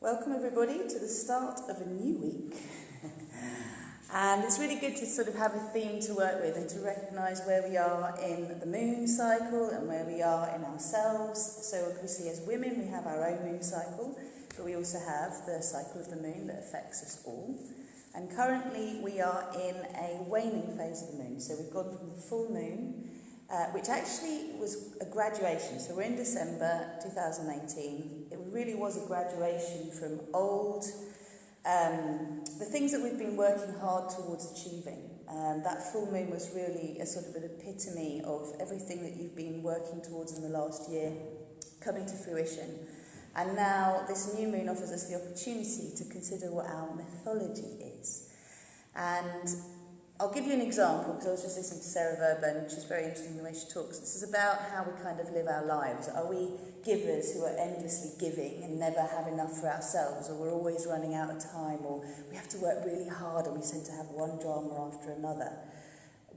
Welcome everybody to the start of a new week. And it's really good to sort of have a theme to work with and to recognise where we are in the moon cycle and where we are in ourselves. So obviously as women we have our own moon cycle, but we also have the cycle of the moon that affects us all. And currently we are in a waning phase of the moon. So we've gone from the full moon, which actually was a graduation. So we're in December 2018. It really was a graduation from old, the things that we've been working hard towards achieving. That full moon was really a sort of an epitome of everything that you've been working towards in the last year coming to fruition. And now this new moon offers us the opportunity to consider what our mythology is. And I'll give you an example, because I was just listening to Sarah Verben, which is very interesting the way she talks. This is about how we kind of live our lives. Are we givers who are endlessly giving and never have enough for ourselves, or we're always running out of time, or we have to work really hard and we tend to have one drama after another?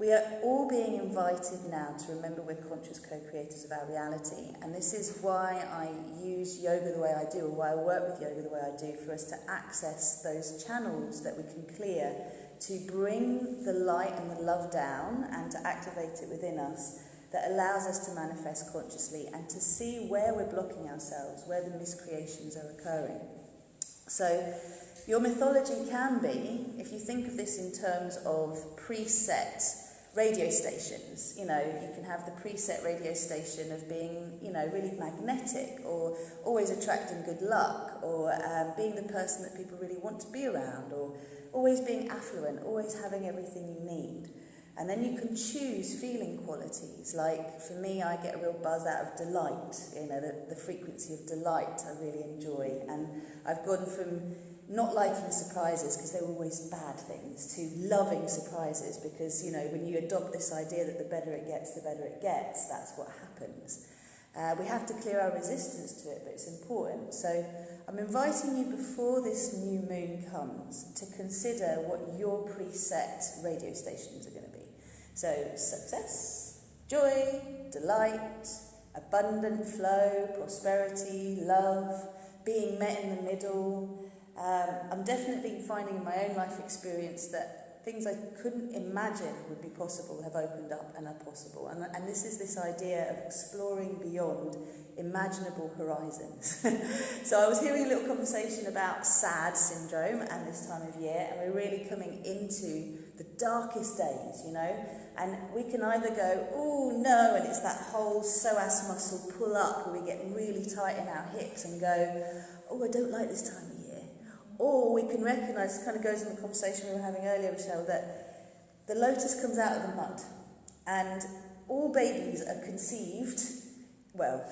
We are all being invited now to remember we're conscious co-creators of our reality, and this is why I use yoga the way I do, or why I work with yoga the way I do, for us to access those channels that we can clear to bring the light and the love down and to activate it within us that allows us to manifest consciously and to see where we're blocking ourselves, where the miscreations are occurring. So your mythology can be, if you think of this in terms of preset radio stations, you can have the preset radio station of being, really magnetic, or always attracting good luck, or being the person that people really want to be around, or always being affluent, always having everything you need. And then you can choose feeling qualities. Like for me, I get a real buzz out of delight, the frequency of delight I really enjoy. And I've gone from not liking surprises because they're always bad things, to loving surprises because, when you adopt this idea that the better it gets, that's what happens. We have to clear our resistance to it, but it's important. So I'm inviting you, before this new moon comes, to consider what your preset radio stations are going to be. So success, joy, delight, abundant flow, prosperity, love, being met in the middle. I'm definitely finding in my own life experience that things I couldn't imagine would be possible have opened up and are possible. And this is this idea of exploring beyond imaginable horizons. So I was hearing a little conversation about SAD syndrome and this time of year, and we're really coming into the darkest days, and we can either go, oh no, and it's that whole psoas muscle pull up where we get really tight in our hips and go, oh, I don't like this time of year. Or we can recognise, it kind of goes in the conversation we were having earlier, Michelle, that the lotus comes out of the mud, and all babies are conceived, well,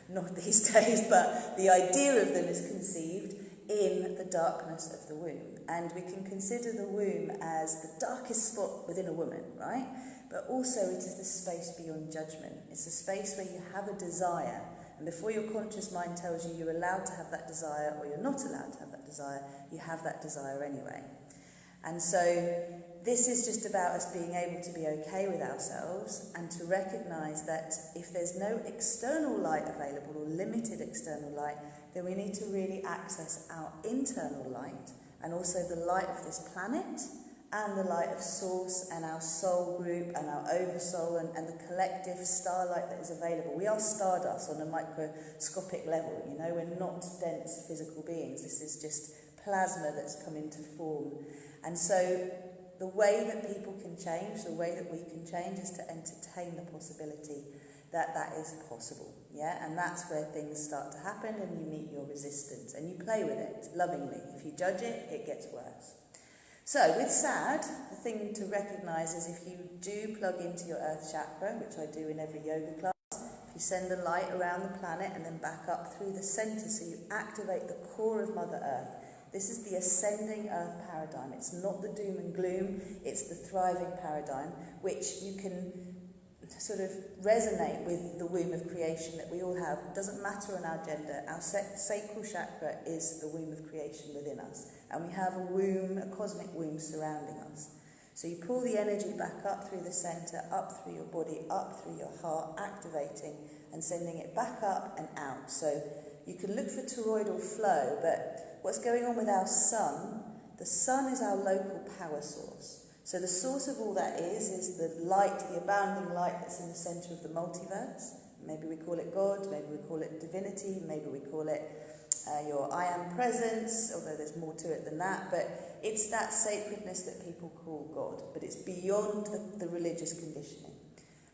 not these days, but the idea of them is conceived in the darkness of the womb. And we can consider the womb as the darkest spot within a woman, right? But also it is the space beyond judgment. It's a space where you have a desire, and before your conscious mind tells you you're allowed to have that desire or you're not allowed to have that desire, you have that desire anyway. And so this is just about us being able to be okay with ourselves and to recognise that if there's no external light available, or limited external light, then we need to really access our internal light, and also the light of this planet, and the light of Source, and our soul group, and our oversoul, and the collective starlight that is available. We are stardust on a microscopic level, we're not dense physical beings. This is just plasma that's come into form. And so the way that people can change, the way that we can change, is to entertain the possibility that that is possible, and that's where things start to happen, and you meet your resistance, and you play with it lovingly. If you judge it, it gets worse. So with SAD, the thing to recognise is, if you do plug into your earth chakra, which I do in every yoga class, if you send the light around the planet and then back up through the centre, so you activate the core of Mother Earth. This is the ascending earth paradigm. It's not the doom and gloom, it's the thriving paradigm, which you can sort of resonate with the womb of creation that we all have. It doesn't matter on our gender. Our sacral chakra is the womb of creation within us, and we have a womb, a cosmic womb surrounding us. So you pull the energy back up through the centre, up through your body, up through your heart, activating and sending it back up and out. So you can look for toroidal flow, but what's going on with our sun, the sun is our local power source. So the source of all that is the light, the abounding light that's in the centre of the multiverse. Maybe we call it God, maybe we call it divinity, maybe we call it your I am presence, although there's more to it than that, but it's that sacredness that people call God, but it's beyond the religious conditioning.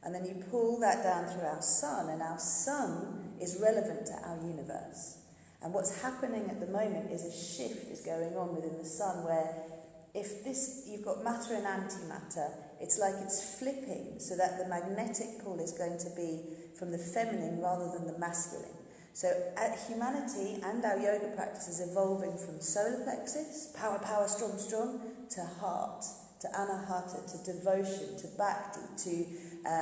And then you pull that down through our sun, and our sun is relevant to our universe. And what's happening at the moment is a shift is going on within the sun, where if you've got matter and antimatter, it's like it's flipping so that the magnetic pull is going to be from the feminine rather than the masculine. So humanity and our yoga practice is evolving from solar plexus, power, power, strong, strong, to heart, to anahata, to devotion, to bhakti, to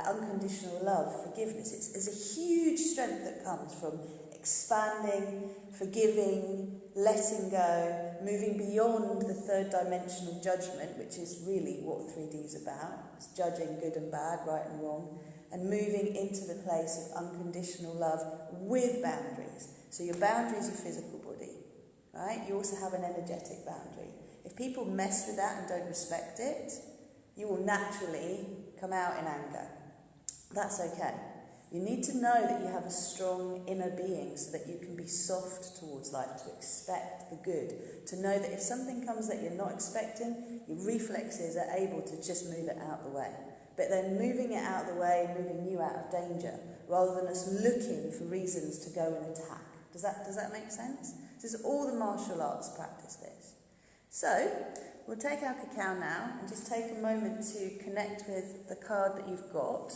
unconditional love, forgiveness. It's a huge strength that comes from expanding, forgiving, letting go, moving beyond the third dimensional judgment, which is really what 3D is about. It's judging good and bad, right and wrong, and moving into the place of unconditional love with boundaries. So your boundary is your physical body, right? You also have an energetic boundary. If people mess with that and don't respect it, you will naturally come out in anger. That's okay. You need to know that you have a strong inner being so that you can be soft towards life, to expect the good, to know that if something comes that you're not expecting, your reflexes are able to just move it out of the way. But then moving it out of the way, moving you out of danger, rather than us looking for reasons to go and attack. Does that make sense? This is all the martial arts practice this. So, we'll take our cacao now and just take a moment to connect with the card that you've got.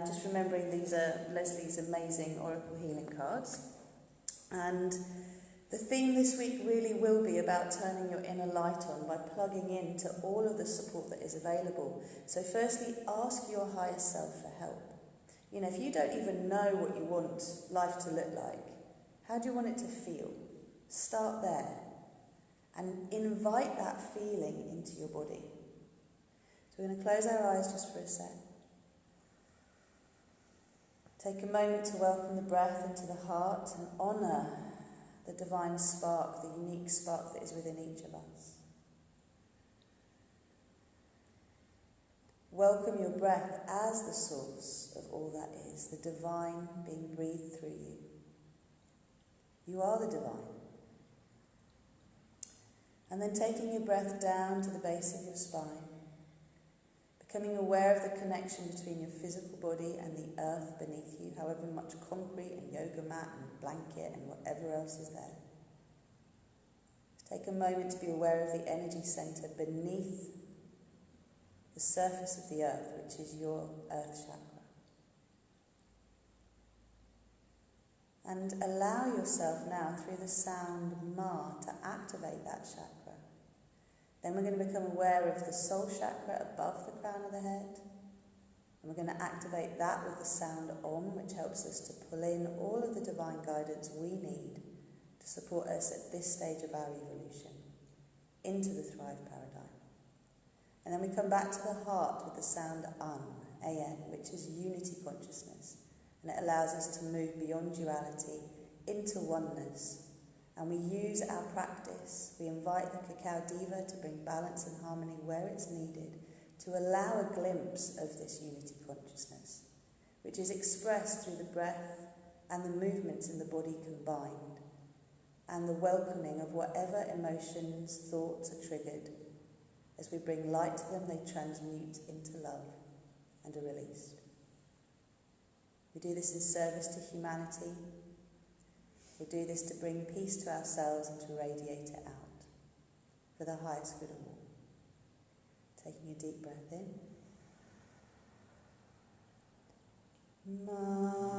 Just remembering these are Leslie's amazing Oracle Healing cards. And the theme this week really will be about turning your inner light on by plugging into all of the support that is available. So firstly, ask your higher self for help. You know, if you don't even know what you want life to look like, how do you want it to feel? Start there and invite that feeling into your body. So we're going to close our eyes just for a sec. Take a moment to welcome the breath into the heart and honour the divine spark, the unique spark that is within each of us. Welcome your breath as the source of all that is, the divine being breathed through you. You are the divine. And then taking your breath down to the base of your spine, becoming aware of the connection between your physical body and the earth beneath you, however much concrete and yoga mat and blanket and whatever else is there. Just take a moment to be aware of the energy centre beneath the surface of the earth, which is your earth chakra. And allow yourself now, through the sound Ma, to activate that chakra. Then we're going to become aware of the soul chakra above the crown of the head. And we're going to activate that with the sound Om, which helps us to pull in all of the divine guidance we need to support us at this stage of our evolution into the Thrive paradigm. And then we come back to the heart with the sound An, A-N, which is unity consciousness. And it allows us to move beyond duality into oneness. And we use our practice, we invite the Cacao Diva to bring balance and harmony where it's needed, to allow a glimpse of this unity consciousness, which is expressed through the breath and the movements in the body combined, and the welcoming of whatever emotions, thoughts are triggered. As we bring light to them, they transmute into love and are released. We do this in service to humanity. We do this to bring peace to ourselves and to radiate it out for the highest good of all. Taking a deep breath in. Ma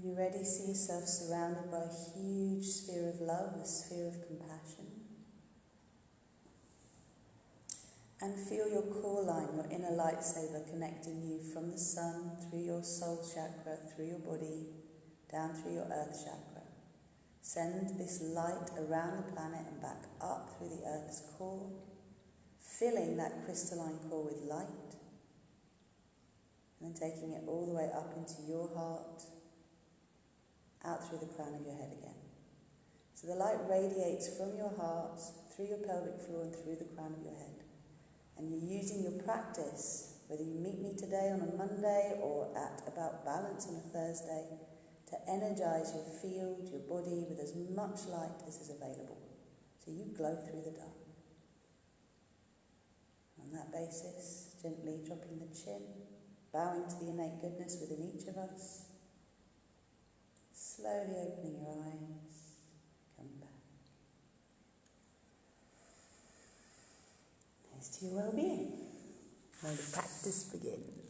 When you're ready, see yourself surrounded by a huge sphere of love, a sphere of compassion. And feel your core line, your inner lightsaber, connecting you from the sun, through your soul chakra, through your body, down through your earth chakra. Send this light around the planet and back up through the earth's core, filling that crystalline core with light, and then taking it all the way up into your heart, out through the crown of your head again. So the light radiates from your heart, through your pelvic floor and through the crown of your head. And you're using your practice, whether you meet me today on a Monday or at About Balance on a Thursday, to energize your field, your body, with as much light as is available. So you glow through the dark. On that basis, gently dropping the chin, bowing to the innate goodness within each of us, slowly opening your eyes, come back. Here's to your well-being. May the practice begin.